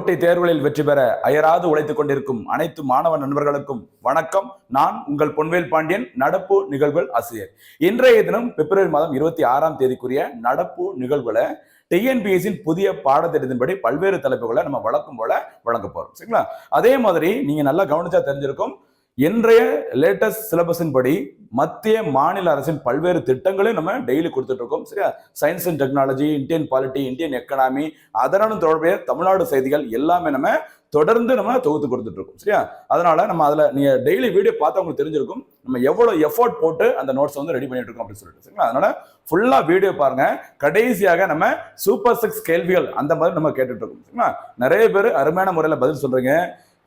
போட்டி தேர்வுகளில் வெற்றி பெற அயராது உழைத்துக் கொண்டிருக்கும் அனைத்து மாணவ நண்பர்களுக்கும் வணக்கம். நான் உங்கள் பொன்வேல் பாண்டியன், நடப்பு நிகழ்வுகள் ஆசிரியர். இன்றைய தினம் பிப்ரவரி மாதம் 26ஆம் தேதிக்குரிய நடப்பு நிகழ்வுகளை டிஎன்பிஎஸ்சியின் புதிய பாடத்திட்டத்தின்படி பல்வேறு தலைப்புகளை நம்ம வழக்கம் போல வழங்க போறோம். சரிங்களா? அதே மாதிரி நீங்க நல்லா கவனிச்சா தெரிஞ்சிருக்கும், இன்றைய லேட்டஸ்ட் சிலபஸின் படி மத்திய மாநில அரசின் பல்வேறு திட்டங்களையும் நம்ம டெய்லி கொடுத்துட்டு இருக்கோம். சரியா? Science and technology, Indian polity, Indian economy, அதனுடன் தொடர்புடைய தமிழ்நாடு செய்திகள் எல்லாமே நம்ம தொடர்ந்து நம்ம தொகுத்து கொடுத்துட்டு இருக்கோம். சரியா? அதனால நம்ம அதுல நீங்க டெய்லி வீடியோ பார்த்தா உங்களுக்கு தெரிஞ்சிருக்கும் நம்ம எவ்வளவு எஃபோர்ட் போட்டு அந்த நோட்ஸ் வந்து ரெடி பண்ணிட்டு இருக்கோம் அப்படின்னு சொல்லிட்டு. சரிங்களா? அதனால ஃபுல்லா வீடியோ பாருங்க. கடைசியாக நம்ம சூப்பர் 6 கேள்விகள் அந்த மாதிரி நம்ம கேட்டுட்டு இருக்கோம். சரிங்களா? நிறைய பேர் அருமையான முறையில் பதில் சொல்றீங்க.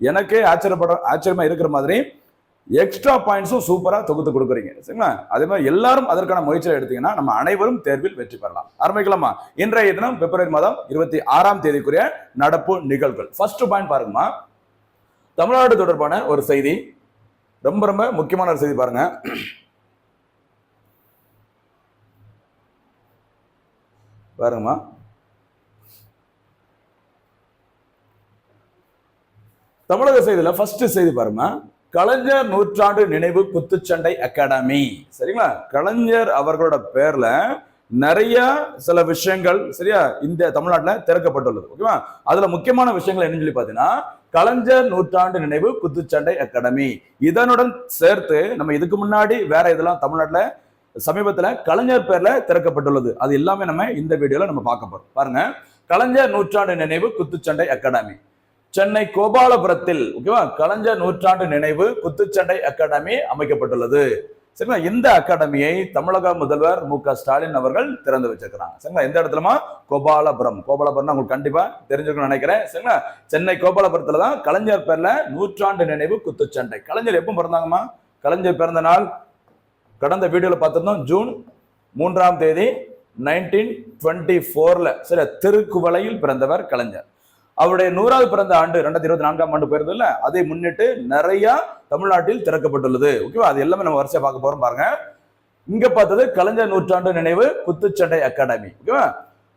எனக்கே ஆச்சரியமா இருக்கிற மாதிரி எக்ஸ்ட்ரா பாயிண்ட்ஸும் சூப்பரா தொகுத்து கொடுக்குறீங்க. சரிங்களா? அதே மாதிரி எல்லாரும் அதற்கான முயற்சியை எடுத்தீங்கன்னா நம்ம அனைவரும் தேர்வில் வெற்றி பெறலாம். ஆரம்பிக்கலாமா? இன்றைய தினம் பிப்ரவரி மாதம் 26ஆம் தேதிக்குரிய நடப்பு நிகழ்வுகள். ஃபர்ஸ்ட் பாயிண்ட் பாருங்கம்மா, தமிழ்நாடு தொடர்பான ஒரு செய்தி, ரொம்ப ரொம்ப முக்கியமான ஒரு செய்தி பாருங்க. பாருங்கம்மா, தமிழக செய்தியில ஃபர்ஸ்ட் செய்தி பாருங்க, கலைஞர் நூற்றாண்டு நினைவு குத்துச்சண்டை அகாடமி. சரிங்களா? கலைஞர் அவர்களோட பேர்ல நிறைய சில விஷயங்கள் சரியா இந்த தமிழ்நாட்டில் திறக்கப்பட்டுள்ளது. ஓகேவா? அதுல முக்கியமான விஷயங்கள் என்னன்னு சொல்லி பாத்தீங்கன்னா, கலைஞர் நூற்றாண்டு நினைவு குத்துச்சண்டை அகாடமி. இதனுடன் சேர்த்து நம்ம இதுக்கு முன்னாடி வேற இதெல்லாம் தமிழ்நாட்டுல சமீபத்துல கலைஞர் பேர்ல திறக்கப்பட்டுள்ளது. அது எல்லாமே நம்ம இந்த வீடியோல நம்ம பார்க்க போறோம். பாருங்க, கலைஞர் நூற்றாண்டு நினைவு குத்துச்சண்டை அகாடமி சென்னை கோபாலபுரத்தில் ஓகேவா கலைஞர் நூற்றாண்டு நினைவு குத்துச்சண்டை அகாடமி அமைக்கப்பட்டுள்ளது. சரிங்களா? இந்த அகாடமியை தமிழக முதல்வர் மு.க. ஸ்டாலின் அவர்கள் திறந்து வச்சிருக்கிறாங்க. சரிங்களா? எந்த இடத்துலமா? கோபாலபுரம். கோபாலபுரம் உங்களுக்கு கண்டிப்பா தெரிஞ்சிருக்கும்னு நினைக்கிறேன். சரிங்களா? சென்னை கோபாலபுரத்துல தான் கலைஞர் பேர்ல நூற்றாண்டு நினைவு குத்துச்சண்டை. கலைஞர் எப்போ பிறந்தாங்கம்மா? கலைஞர் பிறந்த நாள் கடந்த வீடியோல பார்த்திருந்தோம், ஜூன் 3ஆம் தேதி 1924ல சரி திருக்குவளையில் பிறந்தவர் கலைஞர். அவருடைய 100வது பிறந்த ஆண்டு 2024ஆம் ஆண்டு போயிருது இல்ல, அதை முன்னிட்டு நிறைய தமிழ்நாட்டில் திறக்கப்பட்டுள்ளது. ஓகேவா? அது எல்லாமே நம்ம வரிசையா பார்க்க போறோம். பாருங்க, இங்க பார்த்தது கலைஞர் நூற்றாண்டு நினைவு குத்துச்சண்டை அகாடமி. ஓகேவா?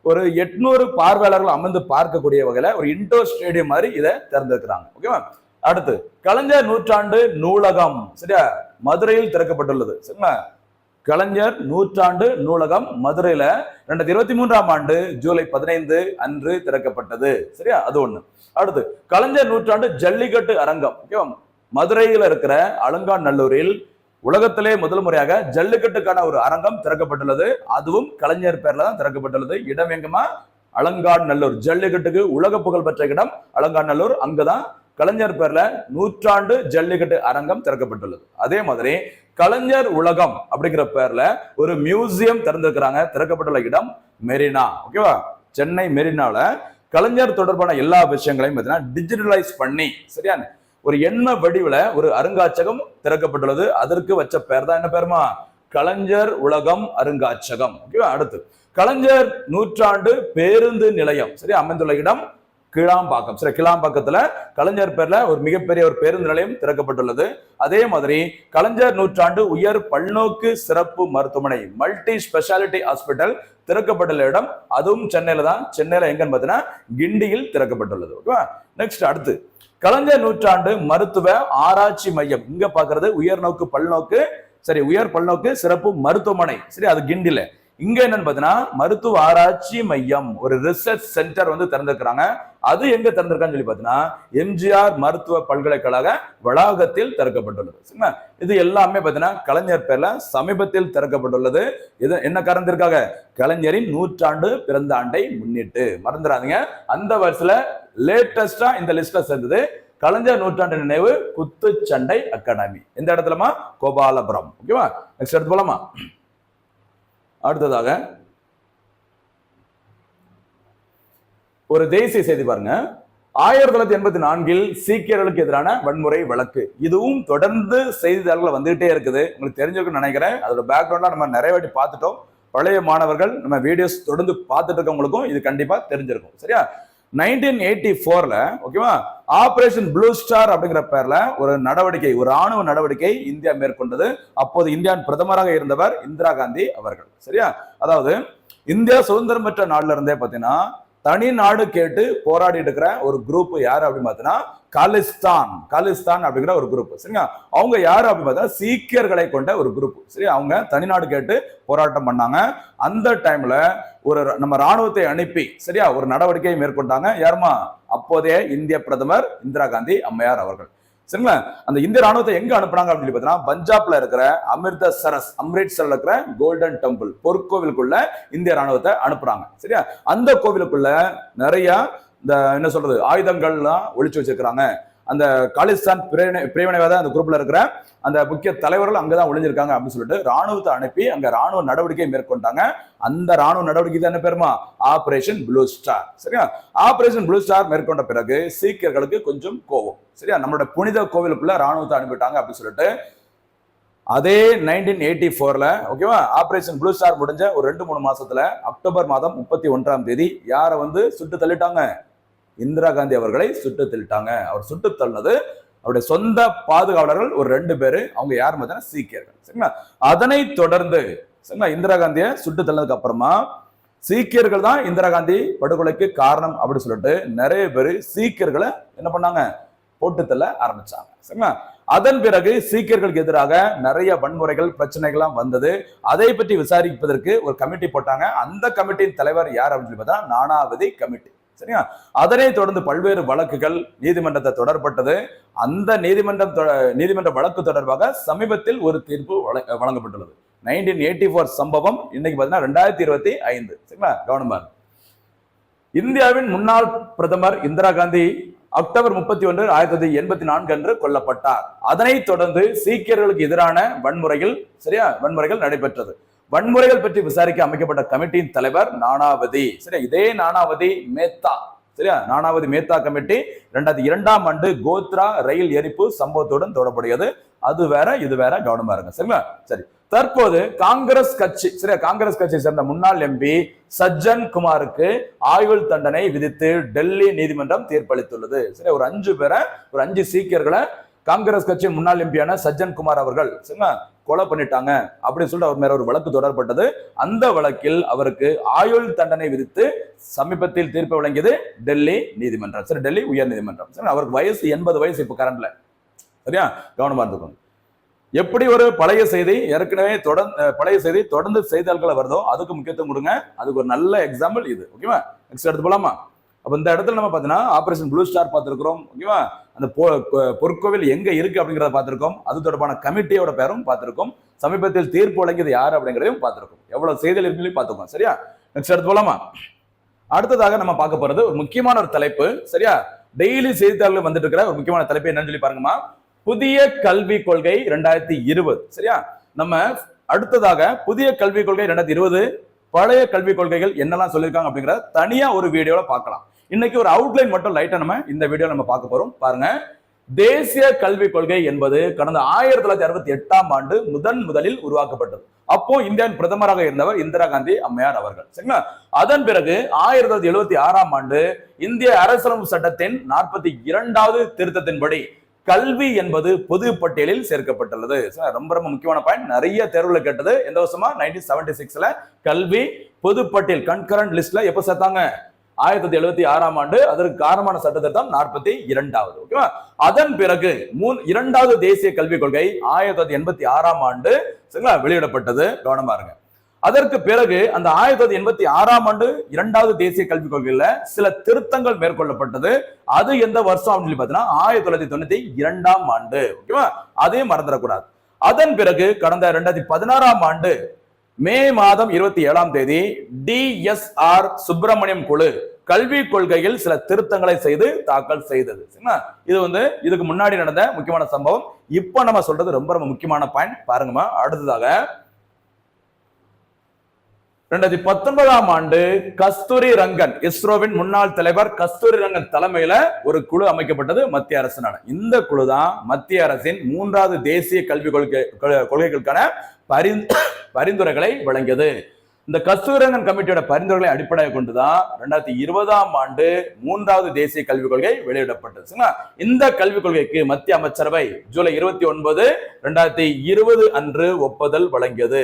ஒரு 800 பார்வையாளர்கள் அமர்ந்து பார்க்கக்கூடிய வகையில ஒரு இன்டோர் ஸ்டேடியம் மாதிரி இதை திறந்திருக்கிறாங்க. ஓகேவா? அடுத்து கலைஞர் நூற்றாண்டு நூலகம் சரியா மதுரையில் திறக்கப்பட்டுள்ளது. சரிங்களா? கலைஞர் நூற்றாண்டு நூலகம் மதுரையில 2023ஆம் ஆண்டு ஜூலை 15 அன்று திறக்கப்பட்டது. சரியா? அது ஒண்ணு. அடுத்து கலைஞர் நூற்றாண்டு ஜல்லிக்கட்டு அரங்கம். ஓகேவா? மதுரையில இருக்கிற அலங்காநல்லூரில் உலகத்திலே முதல் முறையாக ஜல்லிக்கட்டுக்கான ஒரு அரங்கம் திறக்கப்பட்டுள்ளது. அதுவும் கலைஞர் பேர்ல தான் திறக்கப்பட்டுள்ளது. இடம் எங்கம்மா? அலங்காநல்லூர். ஜல்லிக்கட்டுக்கு உலக புகழ் பெற்ற இடம் அலங்காநல்லூர். அங்கதான் கலைஞர் பேர்ல நூற்றாண்டு ஜல்லிக்கட்டு அரங்கம் திறக்கப்பட்டுள்ளது. அதே மாதிரி கலைஞர் உலகம் அப்படிங்கிற பேர்ல ஒரு மியூசியம் திறந்திருக்கிறாங்க. திறக்கப்பட்டுள்ள இடம் மெரினா. ஓகேவா? சென்னை மெரினால கலைஞர் தொடர்பான எல்லா விஷயங்களையும் பார்த்தீங்கன்னா டிஜிட்டலைஸ் பண்ணி சரியா ஒரு எண்ண வடிவுல ஒரு அருங்காட்சியகம் திறக்கப்பட்டுள்ளது. அதற்கு வச்ச பேர் தான் என்ன பேருமா? கலைஞர் உலகம் அருங்காட்சியகம். ஓகேவா? அடுத்து கலைஞர் நூற்றாண்டு பேருந்து நிலையம் சரி அமைந்துள்ள இடம் கிளாம்பாக்கம். சரி, கிளாம்பாக்கத்துல கலைஞர் பேர்ல ஒரு மிகப்பெரிய ஒரு பேருந்து நிலையம் திறக்கப்பட்டுள்ளது. அதே மாதிரி கலைஞர் நூற்றாண்டு உயர் பல்நோக்கு சிறப்பு மருத்துவமனை மல்டி ஸ்பெஷாலிட்டி ஹாஸ்பிட்டல் திறக்கப்பட்டுள்ள இடம் அதுவும் சென்னையில தான். சென்னையில எங்கன்னு பார்த்தீங்கன்னா கிண்டியில் திறக்கப்பட்டுள்ளது. ஓகேவா? நெக்ஸ்ட் அடுத்து கலைஞர் நூற்றாண்டு மருத்துவ ஆராய்ச்சி மையம். இங்க பாக்குறது உயர் பல்நோக்கு சிறப்பு மருத்துவமனை சரி அது கிண்டில. இங்க என்னன்னு பாத்தீங்கன்னா மருத்துவ ஆராய்ச்சி மையம் ஒரு ரிசர்ச் சென்டர் வந்து திறந்திருக்கிறாங்க. அது எங்க திறந்திருக்கான்னு சொல்லி பாத்தீங்கன்னா எம்ஜிஆர் மருத்துவ பல்கலைக்கழக வளாகத்தில் திறக்கப்பட்டுள்ளது. சரிங்களா? இது எல்லாமே பாத்தீங்கன்னா கலைஞர் பேர்ல சமீபத்தில் திறக்கப்பட்டுள்ளது. இது என்ன காரணத்திற்காக? கலைஞரின் நூற்றாண்டு பிறந்த ஆண்டை முன்னிட்டு. மறந்துடாதீங்க, அந்த வருஷத்துல லேட்டஸ்டா இந்த லிஸ்ட்ல சேர்ந்தது கலைஞர் நூற்றாண்டு நினைவு குத்துச்சண்டை அகாடமி. எந்த இடத்துலமா? கோபாலபுரம். ஓகேவா? நெக்ஸ்ட் எடுத்து போலாமா? அடுத்ததாக ஒரு தேசிய செய்தி பாருங்க. 1984 சீக்கியர்களுக்கு எதிரான வன்முறை வழக்கு. இதுவும் தொடர்ந்து செய்தித்தாள்கள் வந்துகிட்டே இருக்குது. உங்களுக்கு தெரிஞ்சிருக்குன்னு நினைக்கிறேன். அதோட பேக்ரவுண்ட்லாம் நம்ம நிறைய வாட்டி பார்த்துட்டோம். பழைய மாணவர்கள் நம்ம வீடியோஸ் தொடர்ந்து பார்த்துட்டு இருக்கவங்களுக்கும் இது கண்டிப்பா தெரிஞ்சிருக்கும். சரியா? 1984ல ஓகேவா ஆபரேஷன் ப்ளூ ஸ்டார் அப்படிங்கிற பேர்ல ஒரு நடவடிக்கை, ஒரு ராணுவ நடவடிக்கை இந்தியா மேற்கொண்டது. அப்போது இந்தியாவின் பிரதமராக இருந்தவர் இந்திரா காந்தி அவர்கள். சரியா? அதாவது இந்தியா சுதந்திரம் பெற்ற நாள்ல இருந்தே பாத்தீங்கன்னா தனி நாடு கேட்டு போராடிட்டு இருக்கிற ஒரு குரூப் யாரு அப்படின்னு பார்த்தீங்கன்னா காலிஸ்தான் அப்படிங்கிற ஒரு குரூப். சரிங்களா, அவங்க யாரு அப்படின்னு பார்த்தா சீக்கியர்களை கொண்ட ஒரு குரூப். சரி, அவங்க தனிநாடு கேட்டு போராட்டம் பண்ணாங்க. அந்த டைம்ல ஒரு நம்ம ராணுவத்தை அனுப்பி சரியா ஒரு நடவடிக்கையை மேற்கொண்டாங்க. யாருமா? அப்போதைய இந்திய பிரதமர் இந்திரா காந்தி அம்மையார் அவர்கள். சரிங்களா, அந்த இந்திய ராணுவத்தை எங்க அனுப்புறாங்க அப்படின்னு பார்த்தீங்கன்னா பஞ்சாப்ல இருக்கிற அம்ரிட்சர்ல இருக்கிற கோல்டன் டெம்பிள் பொற்கோவிலுக்குள்ள இந்திய ராணுவத்தை அனுப்புறாங்க. சரியா, அந்த கோவிலுக்குள்ள நிறைய இந்த என்ன சொல்றது ஆயுதங்கள்லாம் ஒழிச்சு வச்சிருக்கிறாங்க. அந்த காலிஸ்தான் பிரிவினைவாத அந்த குரூப்ல இருக்கிற அந்த முக்கிய தலைவர்கள் அங்கதான் ஒளிஞ்சிருக்காங்க அப்படின்னு சொல்லிட்டு ராணுவத்தை அனுப்பி அங்க ராணுவ நடவடிக்கை மேற்கொண்டாங்க. அந்த ராணுவ நடவடிக்கை தான் என்ன பேருமா? Operation blue star. சரியா, ஆபரேஷன் ப்ளூ ஸ்டார் மேற்கொண்ட பிறகு சீக்கியர்களுக்கு கொஞ்சம் கோபம். சரியா, நம்மளோட புனித கோவிலுக்குள்ள ராணுவத்தை அனுப்பிட்டாங்க அப்படின்னு சொல்லிட்டு அதே 1984ல ஓகேவா ஆபரேஷன் ப்ளூ ஸ்டார் முடிஞ்ச ஒரு 2-3 மாசத்துல அக்டோபர் மாதம் 31ஆம் தேதி யாரை வந்து சுட்டு தள்ளிட்டாங்க? இந்திரா காந்தி அவர்களை சுட்டு தள்ளிட்டாங்க. அவர் சுட்டு தள்ளினது அவருடைய சொந்த பாதுகாவலர்கள் ஒரு 2 பேரு. அவங்க யார் பார்த்தீங்கன்னா சீக்கியர்கள். சரிங்களா, அதனை தொடர்ந்து சரிங்களா இந்திரா காந்தியை சுட்டு தள்ளதுக்கு அப்புறமா சீக்கியர்கள் தான் இந்திரா காந்தி படுகொலைக்கு காரணம் அப்படின்னு சொல்லிட்டு நிறைய பேர் சீக்கியர்களை என்ன பண்ணாங்க? போட்டு தள்ள ஆரம்பிச்சாங்க. சரிங்களா, அதன் பிறகு சீக்கியர்களுக்கு எதிராக நிறைய வன்முறைகள் பிரச்சனைகள்லாம் வந்தது. அதை பற்றி விசாரிப்பதற்கு ஒரு கமிட்டி போட்டாங்க. அந்த கமிட்டியின் தலைவர் யார் அப்படின்னு சொல்லி பார்த்தா நானாவதி கமிட்டி. சரியா, அதனை தொடர்ந்து பல்வேறு வழக்குகள் நீதிமன்றத்தை தொடரப்பட்டது. அந்த நீதிமன்ற வழக்கு தொடர்பாக சமீபத்தில் ஒரு தீர்ப்பு வழங்கப்பட்டுள்ளது. 1984 சம்பவம் இன்னைக்கு பார்த்தீங்கன்னா 2025. சரிங்களா, கவனமா இந்தியாவின் முன்னாள் பிரதமர் இந்திரா காந்தி அக்டோபர் 31, 1984 அன்று கொல்லப்பட்டார். அதனைத் தொடர்ந்து சீக்கியர்களுக்கு எதிரான வன்முறைகள் நடைபெற்றது. வன்முறைகள் பற்றி விசாரிக்க அமைக்கப்பட்ட கமிட்டியின் தலைவர் நானாவதி. சரியா, இதே நானாவதி மேத்தா. சரியா, நானாவதி மேத்தா கமிட்டி 2002ஆம் ஆண்டு கோத்ரா ரயில் எரிப்பு சம்பவத்துடன் தொடர்புடையது. அது வேற இது வேற, கவனமா இருங்க. சரிங்களா, சரி. தற்போது காங்கிரஸ் கட்சி சேர்ந்த முன்னாள் எம்பி சஜ்ஜன் குமாருக்கு ஆயுள் தண்டனை விதித்து டெல்லி நீதிமன்றம் தீர்ப்பளித்துள்ளது. சரி, ஒரு 5 சீக்கியர்களை காங்கிரஸ் கட்சி முன்னாள் எம்பியான சஜ்ஜன் குமார் அவர்கள் கொலை பண்ணிட்டாங்க அப்படின்னு சொல்லிட்டு அவர் மேல ஒரு வழக்கு தொடரப்பட்டது. அந்த வழக்கில் அவருக்கு ஆயுள் தண்டனை விதித்து சமீபத்தில் தீர்ப்பு வழங்கியது டெல்லி நீதிமன்றம். சரி, டெல்லி உயர் நீதிமன்றம். சரி, அவருக்கு வயசு 80 வயசு இப்ப கரண்ட்ல. சரியா, கவனமா இருந்துக்கோங்க. எப்படி ஒரு பழைய செய்தி தொடர்ந்து செய்தியாளர்களை வருதோ அதுக்கு முக்கியத்துவம் கொடுங்க. அதுக்கு ஒரு நல்ல எக்ஸாம்பிள் இது. ஓகேவா, நெக்ஸ்ட் எடுத்து போலாமா? அப்ப இந்த இடத்துல நம்ம பாத்தீங்கன்னா ஆபரேஷன் ப்ளூ ஸ்டார் பார்த்திருக்கிறோம். ஓகேவா, அந்த பொற்கோவில் எங்க இருக்கு அப்படிங்கிறத பார்த்திருக்கோம். அது தொடர்பான கமிட்டியோட பேரும் பார்த்திருக்கோம். சமீபத்தில் தீர்ப்பு வழங்கியது யாரு அப்படிங்கிறதையும் பார்த்திருக்கோம். எவ்வளவு செய்திகள் இருக்குன்னு பார்த்துக்கோம். சரியா, நெக்ஸ்ட் எடுத்து போலாமா? அடுத்ததாக நம்ம பார்க்க போறது ஒரு முக்கியமான ஒரு தலைப்பு. சரியா, டெய்லி செய்தித்தாள்கள் வந்துட்டு இருக்கிற ஒரு முக்கியமான தலைப்பு என்னன்னு சொல்லி பாருங்கம்மா. புதிய கல்விக் கொள்கை 2020. சரியா, நம்ம அடுத்ததாக புதிய கல்விக் கொள்கை 2020 பழைய கல்விக் கொள்கைகள் என்னெல்லாம் சொல்லியிருக்காங்க அப்படிங்கிறத தனியா ஒரு வீடியோல பார்க்கலாம். இன்னைக்கு ஒரு அவுட்லைன் மட்டும் லைட்டா நம்ம இந்த வீடியோ நம்ம பார்க்க போறோம். பாருங்க, தேசிய கல்விக் கொள்கை என்பது கடந்த 1968ஆம் ஆண்டு முதலில் உருவாக்கப்பட்டது. அப்போ இந்தியாவின் பிரதமராக இருந்தவர் இந்திரா காந்தி அம்மையார் அவர்கள். சரிங்களா, அதன் பிறகு 1976ஆம் ஆண்டு இந்திய அரசியலமைப்பு சட்டத்தின் 42வது திருத்தத்தின்படி கல்வி என்பது பொது பட்டியலில் சேர்க்கப்பட்டுள்ளது. ரொம்ப முக்கியமான பாயிண்ட். நிறைய தேர்வுல கேட்டது. எந்த வருஷமா? 1976ல கல்வி பொது பட்டியல் கன்கரண்ட் லிஸ்ட்ல எப்ப சேர்த்தாங்க? 1976ஆம் ஆண்டு. அதற்கு காரணமான சட்ட திருத்தம் 42வது. ஓகேவா, அதன் பிறகு இரண்டாவது தேசிய கல்விக் கொள்கை 1986ஆம் ஆண்டு வெளியிடப்பட்டது. கவனமா இருங்க. அதற்கு பிறகு அந்த 1986ஆம் ஆண்டு இரண்டாவது தேசிய கல்விக் கொள்கையில சில திருத்தங்கள் மேற்கொள்ளப்பட்டது. அது எந்த வருஷம் அப்படின்னு பார்த்தீங்கன்னா 1992ஆம் ஆண்டு. ஓகேவா, அதையும் மறந்துடக்கூடாது. அதன் பிறகு கடந்த 2016ஆம் ஆண்டு மே மாதம் 27ஆம் தேதி DSR சுப்பிரமணியம் குழு கல்விக் கொள்கையில் சில திருத்தங்களை செய்து தாக்கல் செய்தது. இது இதுக்கு முன்னாடி நடந்த முக்கியமான சம்பவம். இப்ப நம்ம சொல்றது ரொம்ப முக்கியமான பாயிண்ட். பாருங்கம்மா, அடுத்ததாக 2019ஆம் ஆண்டு கஸ்தூரி ரங்கன், இஸ்ரோவின் முன்னாள் தலைவர் கஸ்தூரி ரங்கன் தலைமையில ஒரு குழு அமைக்கப்பட்டது மத்திய அரசினால. இந்த குழு தான் மத்திய அரசின் 3வது தேசிய கல்விக் கொள்கைகளுக்கான பரிந்துரைகளை வழங்கியது. இந்த கஸ்தூரி ரங்கன் கமிட்டியோட பரிந்துரைகளை அடிப்படையாக கொண்டுதான் 2020ஆம் ஆண்டு 3வது தேசிய கல்விக் கொள்கை வெளியிடப்பட்டது. இந்த கல்விக் கொள்கைக்கு மத்திய அமைச்சரவை ஜூலை 29, 2020 அன்று ஒப்புதல் வழங்கியது.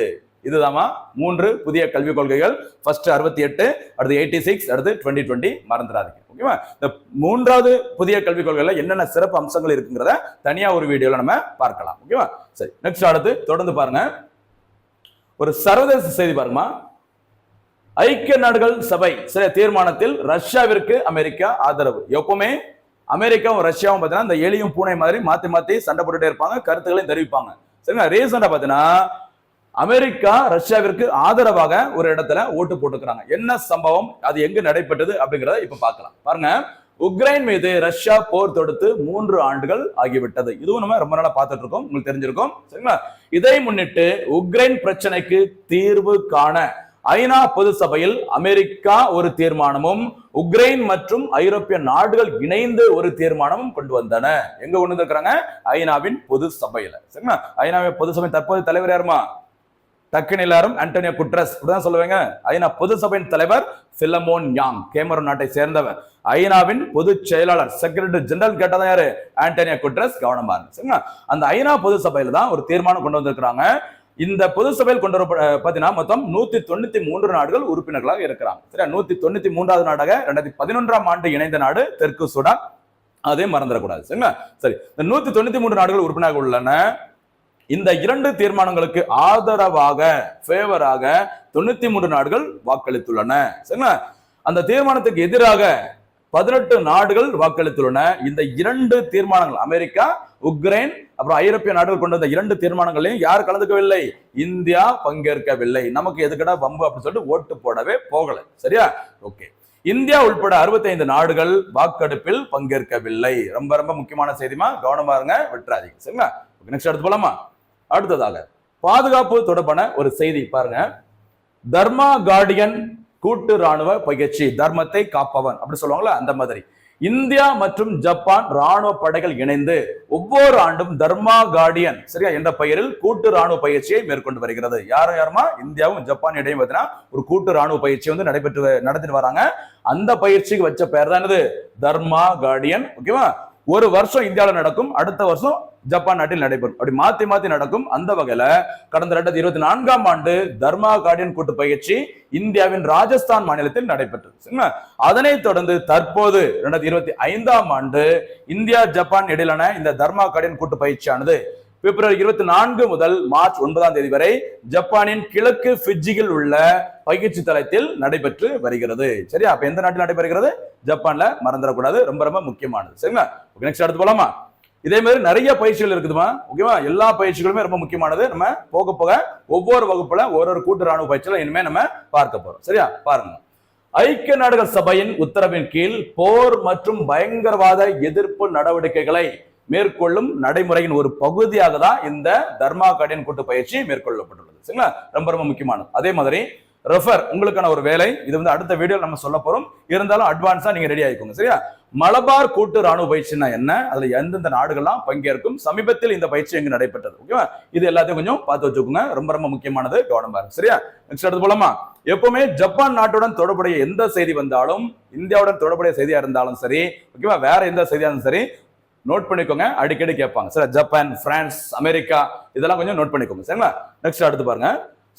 இதுதாமா 3 புதிய கல்விக் கொள்கைகள். ஃபர்ஸ்ட் 68, அடுத்து 86, அடுத்து 2020 மறந்துடாதீங்க. ஓகேவா? இந்த 3வது புதிய கல்விக் கொள்கையில என்னென்ன சிறப்பு அம்சங்கள் இருக்குங்கிறத தனியா ஒரு வீடியோல நம்ம பார்க்கலாம். ஓகேவா? சரி, நெக்ஸ்ட் அடுத்து தொடர்ந்து பாருங்க. ஒரு சர்வதேச செய்தி பாருமா. ஐக்கிய நாடுகள் சபை சில தீர்மானத்தில் ரஷ்யாவிற்கு அமெரிக்கா ஆதரவு. எப்பவுமே அமெரிக்காவும் ரஷ்யாவும் பார்த்தீங்கன்னா இந்த எலியும் பூனை மாதிரி மாத்தி மாத்தி சண்டை போட்டுட்டே இருப்பாங்க, கருத்துக்களையும் தெரிவிப்பாங்க. சரிங்களா? ரீசெண்டா பார்த்தீங்கன்னா அமெரிக்கா ரஷ்யாவிற்கு ஆதரவாக ஒரு இடத்துல ஓட்டு போட்டுக்கிறாங்க. என்ன சம்பவம், அது எங்க நடைபெற்றது அப்படிங்கிறத இப்ப பார்க்கலாம். பாருங்க, உக்ரைன் மீது ரஷ்யா போர் தொடுத்து 3 ஆண்டுகள் ஆகிவிட்டது. இதுவும் நம்ம ரொம்ப நாளா பார்த்துட்டு இருக்கோம், உங்களுக்கு தெரிஞ்சிருக்கும். சரிங்களா? இதை முன்னிட்டு உக்ரைன் பிரச்சனைக்கு தீர்வு காண ஐநா பொது சபையில் அமெரிக்கா ஒரு தீர்மானமும் உக்ரைன் மற்றும் ஐரோப்பிய நாடுகள் இணைந்து ஒரு தீர்மானமும் கொண்டு வந்தன. எங்க கொண்டு வந்திருக்கிறாங்க? ஐநாவின் பொது சபையில. சரிங்களா? ஐநாவின் பொது சபை தற்போது தலைவர் யாருமா? டக்குனு எல்லாரும் ஆண்டனியோ குட்ரஸ் அப்படிதான் சொல்லுவாங்க. ஐநா பொது சபையின் தலைவர் பிலமோன் யாங், கேமரூன் நாட்டை சேர்ந்தவர். ஐநாவின் பொதுச் செயலாளர் செக்ரட்டரி ஜெனரல் கேட்டதான் யாரு? Antonio Guterres. கவனமா இருக்கு. சரிங்களா? அந்த ஐநா பொது சபையில தான் ஒரு தீர்மானம் கொண்டு வந்திருக்கிறாங்க. இந்த பொது சபையில் கொண்டு வர பார்த்தீங்கன்னா மொத்தம் 193 நாடுகள் உறுப்பினர்களாக இருக்கிறாங்க. சரியா? 193வது நாடாக 2011ஆம் ஆண்டு இணைந்த நாடு தெற்கு சூடான். அதே மறந்துடக்கூடாது. சரிங்களா? சரி, இந்த 193 நாடுகள் உறுப்பினர்கள் உள்ளன. இந்த 2 தீர்மானங்களுக்கு ஆதரவாக ஃபேவராக 93 நாடுகள் வாக்களித்துள்ளன. சரிங்களா? அந்த தீர்மானத்துக்கு எதிராக 18 நாடுகள் வாக்களித்துள்ளன. இந்த 2 தீர்மானங்கள் அமெரிக்கா, உக்ரைன், அப்புறம் ஐரோப்பிய நாடுகள் கொண்டு வந்த 2 தீர்மானங்களையும் யார் கலந்துக்கவில்லை? இந்தியா பங்கேற்கவில்லை. நமக்கு எதுக்கடா வம்பு அப்படின்னு சொல்லிட்டு ஓட்டு போடவே போகல. சரியா? ஓகே. இந்தியா உட்பட 65 நாடுகள் வாக்கெடுப்பில் பங்கேற்கவில்லை. ரொம்ப ரொம்ப முக்கியமான செய்திமா, கவனமா இருங்க, விட்டுறாதீங்க. சரிங்களா? நெக்ஸ்ட் அடுத்து போலாமா? அடுத்ததாக பாதுகாப்பு தொடர்பான ஒரு செய்தி பாருங்க. தர்மா கார்டியன் கூட்டு ராணுவ பயிற்சி, தர்மத்தை காப்பவன் அப்படி சொல்லுவாங்களா, அந்த மாதிரி இந்தியா மற்றும் ஜப்பான் ராணுவ படைகள் இணைந்து ஒவ்வொரு ஆண்டும் தர்மா கார்டியன் சரியா என்ற பெயரில் கூட்டு ராணுவ பயிற்சியை மேற்கொண்டு வருகிறது. யாருமா? இந்தியாவும் ஜப்பான் இடையும் பார்த்தீங்கன்னா ஒரு கூட்டு ராணுவ பயிற்சி வந்து நடத்திட்டு வராங்க. அந்த பயிற்சிக்கு வச்ச பெயர் தான் இது, தர்மா கார்டியன். ஓகேவா? ஒரு வருஷம் இந்தியாவில் நடக்கும், அடுத்த வருஷம் ஜப்பான் நாட்டில் நடைபெறும். அப்படி மாத்தி மாத்தி நடக்கும். அந்த வகையில கடந்த 2024ஆம் ஆண்டு தர்மா கார்டியன் கூட்டு பயிற்சி இந்தியாவின் ராஜஸ்தான் மாநிலத்தில் நடைபெற்றது. அதனைத் தொடர்ந்து தற்போது 2025ஆம் ஆண்டு இந்தியா ஜப்பான் இடையிலான இந்த தர்மா கார்டியன் கூட்டு பயிற்சியானது பிப்ரவரி 24 முதல் மார்ச் 9ஆம் தேதி வரை ஜப்பானின் கிழக்கு பிஜியில் உள்ள பயிற்சி தளத்தில் நடைபெற்று வருகிறது. சரியா? அப்ப எந்த நாட்டில் நடைபெறுகிறது? ஜப்பான்ல. மறந்துடக்கூடாது, ரொம்ப ரொம்ப முக்கியமானது. சரிங்களா? நெக்ஸ்ட் அடுத்து போலாமா? இதே மாதிரி நிறைய பயிற்சிகள் இருக்குதுமா. ஓகேவா? எல்லா பயிற்சிகளுமே ரொம்ப முக்கியமானது. நம்ம போக போக ஒவ்வொரு வகுப்புல ஒரு கூட்டு ராணுவ பயிற்சியில இனிமே நம்ம பார்க்க போறோம். சரியா? பாருங்க. ஐக்கிய நாடுகள் சபையின் உத்தரவின் கீழ் போர் மற்றும் பயங்கரவாத எதிர்ப்பு நடவடிக்கைகளை மேற்கொள்ளும் நடைமுறையின் ஒரு பகுதியாக தான் இந்த தர்மா கார்டியன் கூட்டு பயிற்சி மேற்கொள்ளப்பட்டுள்ளது. சரிங்களா? ரொம்ப ரொம்ப முக்கியமானது. அதே மாதிரி ரெஃபர் உங்களுக்கான ஒரு வேலை, இது வந்து அடுத்த வீடியோ நம்ம சொல்ல போறோம். இருந்தாலும் அட்வான்ஸா நீங்க ரெடி ஆயிக்கோங்க. சரியா? மலபார் கூட்டு ராணுவ பயிற்சினா என்ன, அதுல எந்தெந்த நாடுகள்லாம் பங்கேற்கும், சமீபத்தில் இந்த பயிற்சி எங்க நடைபெற்றது, ஓகேவா? இது எல்லாத்தையும் கொஞ்சம் பார்த்து வச்சுக்கோங்க. ரொம்ப ரொம்ப முக்கியமானது, கவனமா இருக்கு. சரியா? நெக்ஸ்ட் அடுத்து போலாமா? எப்பவுமே ஜப்பான் நாட்டுடன் தொடர்புடைய எந்த செய்தி வந்தாலும், இந்தியாவுடன் தொடர்புடைய செய்தியா இருந்தாலும் சரி, ஓகேவா, வேற எந்த செய்தியா இருந்தாலும் சரி, நோட் பண்ணிக்கோங்க. அடிக்கடி கேட்பாங்க. சரி, ஜப்பான், பிரான்ஸ், அமெரிக்கா இதெல்லாம் கொஞ்சம் நோட் பண்ணிக்கோங்க. சரிங்களா? நெக்ஸ்ட் அடுத்து பாருங்க.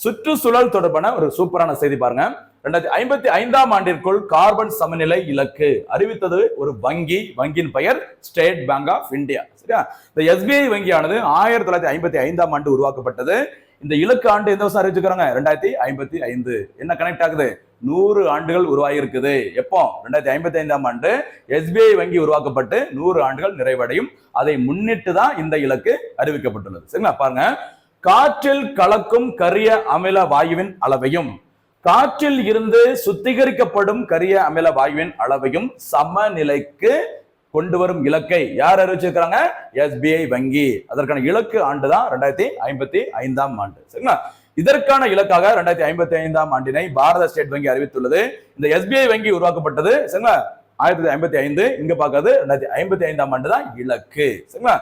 சுற்றுச்சூழல் தொடர்பான ஒரு சூப்பரான செய்தி பாருங்க. 2055ஆம் ஆண்டிற்குள் கார்பன் சமநிலை இலக்கு அறிவித்தது ஒரு வங்கி. வங்கியின் பெயர் ஸ்டேட் பேங்க் ஆஃப் இந்தியா. சரியா? இந்த எஸ்பிஐ வங்கியானது 1955ஆம் ஆண்டு உருவாக்கப்பட்டது. இந்த இலக்கு ஆண்டு எந்த வருஷம் அறிவிச்சுக்கிறாங்க? 2055. என்ன கனெக்ட் ஆகுது? 100 ஆண்டுகள் உருவாகி இருக்குது. எப்போ? 2055ஆம் ஆண்டு எஸ்பிஐ வங்கி உருவாக்கப்பட்டு 100 ஆண்டுகள் நிறைவடையும். அதை முன்னிட்டு தான் இந்த இலக்கு அறிவிக்கப்பட்டுள்ளது. சரிங்களா? பாருங்க. காற்றில் கலக்கும் கரிய அமில வாயுவின் அளவையும் காற்றில் இருந்து சுத்திகரிக்கப்படும் கரிய அமில வாயுவின் அளவையும் சமநிலைக்கு கொண்டு வரும் இலக்கை யார் அறிவிச்சிருக்கிறாங்க? எஸ்பிஐ வங்கி. அதற்கான இலக்கு ஆண்டுதான் 2055ஆம் ஆண்டு. சரிங்களா? இதற்கான இலக்காக 2055ஆம் ஆண்டினை பாரத ஸ்டேட் வங்கி அறிவித்துள்ளது. இந்த எஸ்பிஐ வங்கி உருவாக்கப்பட்டது சரிங்களா 1955. இங்க பார்க்காது 2055ஆம் ஆண்டு தான் இலக்கு. சரிங்களா?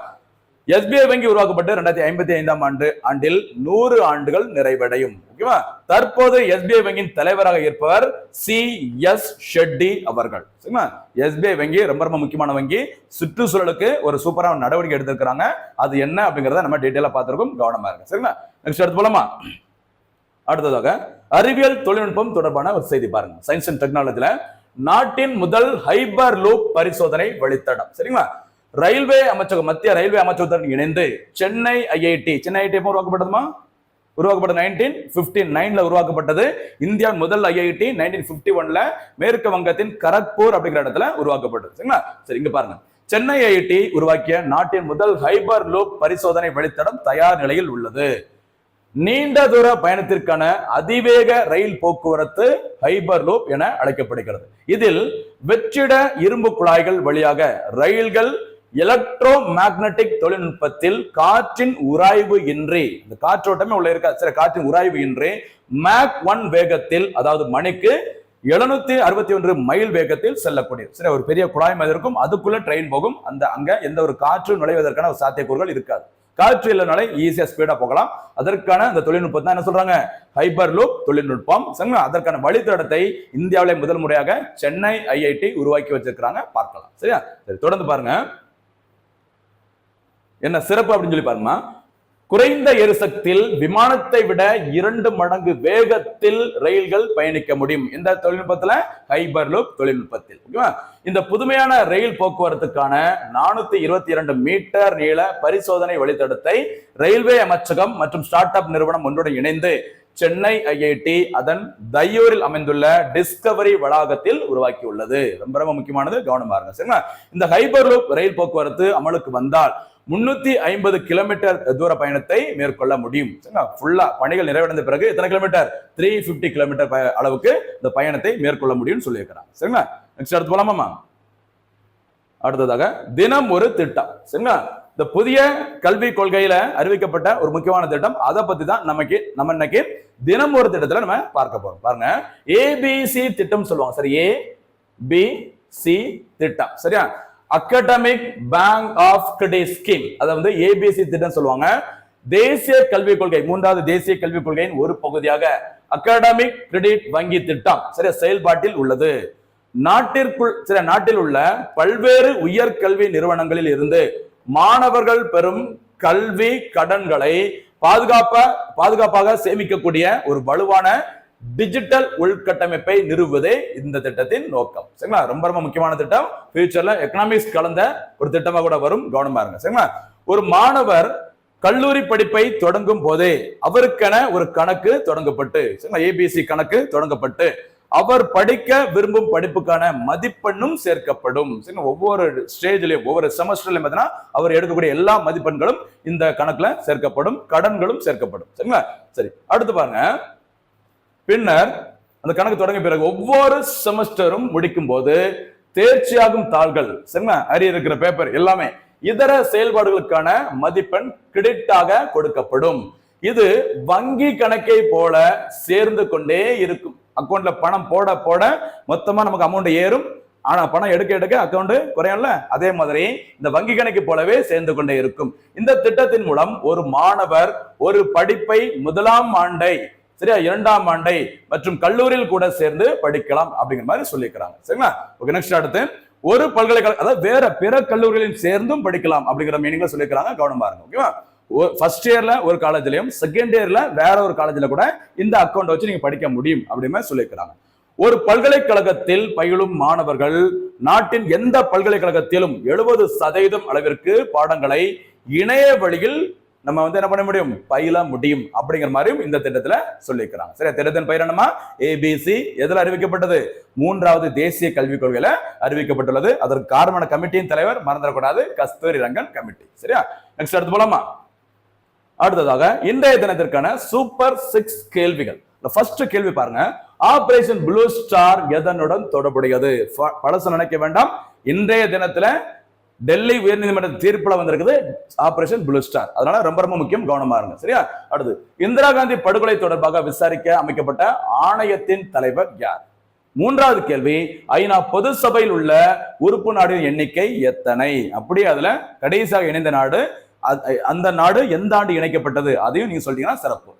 எஸ்பிஐ வங்கி உருவாக்கப்பட்டு 2055ஆம் ஆண்டில் 100 ஆண்டுகள் நிறைவடையும். ஓகேவா? தற்போது எஸ்பிஐ வங்கியின் தலைவராக இருப்பவர் CS ஷெட்டி அவர்கள். சரிங்களா? எஸ்பிஐ வங்கி ரொம்ப ரொம்ப முக்கியமான வங்கி. சுற்றுச்சூழலுக்கு ஒரு சூப்பரான நடவடிக்கை எடுத்திருக்கிறாங்க. அது என்ன அப்படிங்கறத நம்ம டீடைலா பார்த்திருக்கோம். கவனமா இருக்கு. சரிங்களா? நெக்ஸ்ட் அடுத்து போலாமா? அடுத்ததாக அறிவியல் தொழில்நுட்பம் தொடர்பான ஒரு செய்தி பாருங்க. சயின்ஸ் அண்ட் டெக்னாலஜில நாட்டின் முதல் ஹைப்பர் லூப் பரிசோதனை வழித்தடம். சரிங்களா? ரயில்வே அமைச்சகம், மத்திய ரயில்வே அமைச்சகத்துடன் இணைந்து சென்னை ஐஐடி எப்போ உருவாக்கப்பட்டதுமா? உருவாக்கப்பட்டது 1959 உருவாக்கப்பட்டது. இந்தியாவின் முதல் ஐஐடி 1951 மேற்கு வங்கத்தின் கரக்பூர் அப்படிங்கிற இடத்துல உருவாக்கப்பட்டது. சரிங்களா? சரி, இங்க பாருங்க. சென்னை ஐஐடி உருவாக்கிய நாட்டின் முதல் ஹைப்பர் லூப் பரிசோதனை வழித்தடம் தயார் நிலையில் உள்ளது. நீண்ட தூர பயணத்திற்கான அதிவேக ரயில் போக்குவரத்து ஹைப்பர் லூப் என அழைக்கப்படுகிறது. இதில் வெற்றிட இரும்பு குழாய்கள் வழியாக ரயில்கள் எலக்ட்ரோ மேக்னட்டிக் தொழில்நுட்பத்தில் காற்றின் உராய்வு இன்றி, இந்த காற்றோட்டமே உள்ள இருக்க சில காற்றின் உராய்வு இன்றி மேக் 1 வேகத்தில், அதாவது மணிக்கு 761 மைல் வேகத்தில் செல்லக்கூடிய சரி ஒரு பெரிய குழாய் மாதிரி இருக்கும். அதுக்குள்ள ட்ரெயின் போகும். அங்க எந்த ஒரு காற்று நுழைவதற்கான ஒரு சாத்தியக்கூறுகள் இருக்காது. காற்று இல்லைனால ஈஸியா ஸ்பீடா போகலாம். அதற்கான அந்த தொழில்நுட்பம் தான் என்ன சொல்றாங்க? ஹைப்பர் லூப் தொழில்நுட்பம். அதற்கான வழித்தடத்தை இந்தியாவிலே முதல் முறையாக சென்னை ஐஐடி உருவாக்கி வச்சிருக்காங்க. பார்க்கலாம். சரியா? சரி, தொடர்ந்து பாருங்க. என்ன சிறப்பு அப்படின்னு சொல்லி பாருங்க. குறைந்த எரிசக்தியில் விமானத்தை விட 2 மடங்கு வேகத்தில் ரயில்கள் பயணிக்க முடியும். இந்த தொழில்நுட்பத்துல ஹைப்பர் லூப் தொழில்நுட்பத்தில். ஓகேவா? இந்த புதுமையான ரயில் போக்குவரத்துக்கான 422 மீட்டர் நீள பரிசோதனை வழித்தடத்தை ரயில்வே அமைச்சகம் மற்றும் ஸ்டார்ட் அப் நிறுவனம் ஒன்றுடன் இணைந்து சென்னை ஐஐடி அதன் தையூரில் அமைந்துள்ள டிஸ்கவரி வளாகத்தில் உருவாக்கியுள்ளது. ரொம்ப ரொம்ப முக்கியமானது, கவனமா இருங்க. சரிங்களா? இந்த ஹைப்பர் லூப் ரயில் போக்குவரத்து அமலுக்கு வந்தால் 350 கிலோமீட்டர் தூர பயணத்தை மேற்கொள்ள முடியும். ஃபுல்லா பணிகள் நிறைவடைந்த பிறகு எத்தனை கிலோமீட்டர்? 350 கிலோமீட்டர் அளவுக்கு இந்த பயணத்தை மேற்கொள்ள முடியும்னு சொல்லியிருக்கிறாங்க. சரிங்களா? நெக்ஸ்ட் அடுத்து போலாமா? அடுத்ததாக தினம் ஒரு திட்டம். சரிங்களா? இந்த புதிய கல்விக் கொள்கையில அறிவிக்கப்பட்ட ஒரு முக்கியமான திட்டம். அதை பத்தி தான் நம்ம இன்னைக்கு தினம் ஒரு திட்டத்துல நம்ம பார்க்க போறோம். பாருங்க, ஏபிசி திட்டம் சொல்லுவாங்க. சரி, ஏபிசி திட்டம். சரியா? Academic bank of credit scheme, அதை வந்து ஏபிசி திட்டம் சொல்லுவாங்க. தேசிய கல்விக் கொள்கை, 3வது தேசிய கல்விக் கொள்கையின் ஒரு பகுதியாக அகாடமிக் கிரெடிட் வங்கி திட்டம் சரியா செயல்பாட்டில் உள்ளது. நாட்டில் உள்ள பல்வேறு உயர்கல்வி நிறுவனங்களில் இருந்து மாணவர்கள் பெறும் கல்வி கடன்களை பாதுகாப்பாக சேமிக்கக்கூடிய ஒரு வலுவான டிஜிட்டல் உள்கட்டமைப்பை நிறுவுவதே இந்த திட்டத்தின் நோக்கம். சரிங்களா? ரொம்ப ரொம்ப முக்கியமான திட்டம். ஃபியூச்சர்ல எக்கனாமிக்ஸ் கலந்த ஒரு திட்டமா கூட வரும். கவனமா இருங்க. சரிங்களா? ஒரு மாணவர் கல்லூரி படிப்பை தொடங்கும் போதே அவருக்கென ஒரு கணக்கு தொடங்கப்பட்டு, ஏபிசி கணக்கு தொடங்கப்பட்டு அவர் படிக்க விரும்பும் படிப்புக்கான மதிப்பெண்ணும் சேர்க்கப்படும். ஒவ்வொரு ஸ்டேஜ்லயும் ஒவ்வொரு செமஸ்டர்லயும் பார்த்தீங்கன்னா அவர் எடுக்கக்கூடிய எல்லா மதிப்பெண்களும் இந்த கணக்குல சேர்க்கப்படும், கடன்களும் சேர்க்கப்படும். சரிங்களா? சரி, அடுத்து பாருங்க. பின்னர் அந்த கணக்கு தொடங்கிய பிறகு ஒவ்வொரு செமஸ்டரும் முடிக்கும் போது தேர்ச்சியாகும் தாள்கள், சரிங்களா, அரியர் இருக்கிற பேப்பர் எல்லாமே இதர செயல்பாடுகளுக்கான மதிப்பெண் கிரெடிட்டாக கொடுக்கப்படும். இது வங்கி கணக்கை போல சேர்ந்து கொண்டே இருக்கும். அக்கௌண்ட்ல பணம் போட போட மொத்தமா நமக்கு அமௌண்ட் ஏறும். ஆனா பணம் எடுக்க அக்கௌண்ட் குறையல. அதே மாதிரி இந்த வங்கி கணக்கு போலவே சேர்ந்து கொண்டே இருக்கும். இந்த திட்டத்தின் மூலம் ஒரு மாணவர் ஒரு படிப்பை 1ஆம் ஆண்டை, சரியா, 2ஆம் ஆண்டை மற்றும் கல்லூரியில் கூட சேர்ந்து படிக்கலாம் அப்படிங்கிற மாதிரி சொல்லிக்கிறாங்க. சரிங்களா? ஓகே, நெக்ஸ்ட் அடுத்து ஒரு பல்கலைக்கழகம், அதாவது வேற பிற கல்லூரிகளில் சேர்ந்தும் படிக்கலாம் அப்படிங்கிற மீனிங்ல சொல்லிக்கிறாங்க. கவனமா இருங்க. ஓகேவா? ஃபர்ஸ்ட் இயர்ல ஒரு காலேஜ்லயும் செகண்ட் இயர்ல வேற ஒரு காலேஜ்ல கூட இந்த அக்கௌண்ட் வச்சு நீங்க படிக்க முடியும் அப்படின்னு சொல்லிக்கிறாங்க. ஒரு பல்கலைக்கழகத்தில் பயிலும் மாணவர்கள் நாட்டின் எந்த பல்கலைக்கழகத்திலும் 70% அளவிற்கு பாடங்களை இணைய வழியில் நம்ம வந்து என்ன பண்ண முடியும்? பயில முடியும் அப்படிங்கிற மாதிரியும் இந்த திட்டத்துல சொல்லிக்கிறாங்க. சரி, திட்டத்தின் பெயர் என்னமா? ஏபிசி. எதுல அறிவிக்கப்பட்டது? 3வது தேசிய கல்விக் கொள்கையில அறிவிக்கப்பட்டுள்ளது. அதற்கு காரணமான கமிட்டியின் தலைவர் மறந்துடக்கூடாது, கஸ்தூரி ரங்கன் கமிட்டி. சரியா? நெக்ஸ்ட் அடுத்து போலாமா? அடுத்ததாக இன்றைய தினத்திற்கான சூப்பர் 6 கேள்விகள். ஃபர்ஸ்ட் கேள்வி பாருங்க, ஆபரேஷன் ப்ளூ ஸ்டார் எதனுடன் தொடர்புடையது? பழச நினைக்க வேண்டாம். இன்றைய தினத்துல டெல்லி உயர்நீதிமன்ற தீர்ப்புல வந்திருக்குது ஆபரேஷன் ப்ளூ ஸ்டார். அதனால ரொம்ப ரொம்ப முக்கியம், கவனமா இருங்க. சரியா? அடுத்து, இந்திரா காந்தி படுகொலை தொடர்பாக விசாரிக்க அமைக்கப்பட்ட ஆணையத்தின் தலைவர் யார்? 3வது கேள்வி, ஐநா பொது சபையில் உள்ள உறுப்பு நாடுகளின் எண்ணிக்கை எத்தனை? அப்படியே அதுல கடைசியாக இணைந்த நாடு, அந்த நாடு எந்த ஆண்டு இணைக்கப்பட்டது? அதையும் நீங்க சொல்றீங்கன்னா சிறப்பு.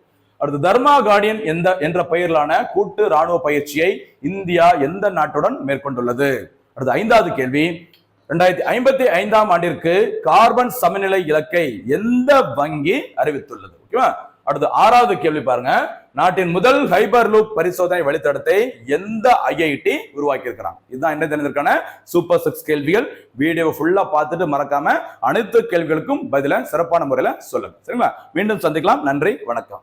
அடுத்து, தர்மா கார்டியன் என்ற பெயரிலான கூட்டு ராணுவ பயிற்சியை இந்தியா எந்த நாட்டுடன் மேற்கொண்டுள்ளது? அடுத்து 5வது கேள்வி, 2055ஆம் ஆண்டிற்கு கார்பன் சமநிலை இலக்கை எந்த வங்கி அறிவித்துள்ளது? ஓகேவா? அடுத்து 6வது கேள்வி பாருங்க, நாட்டின் முதல் ஹைபர் லூப் பரிசோதனை வழித்தடத்தை எந்த ஐஐடி உருவாக்கி இருக்கிறான்? இதுதான் என்ன தெரிஞ்சிருக்கான சூப்பர் 6 கேள்விகள். வீடியோ ஃபுல்லா பார்த்துட்டு மறக்காம அனைத்து கேள்விகளுக்கும் பதில சிறப்பான முறையில சொல்லுங்க. சரிங்களா? மீண்டும் சந்திக்கலாம். நன்றி, வணக்கம்.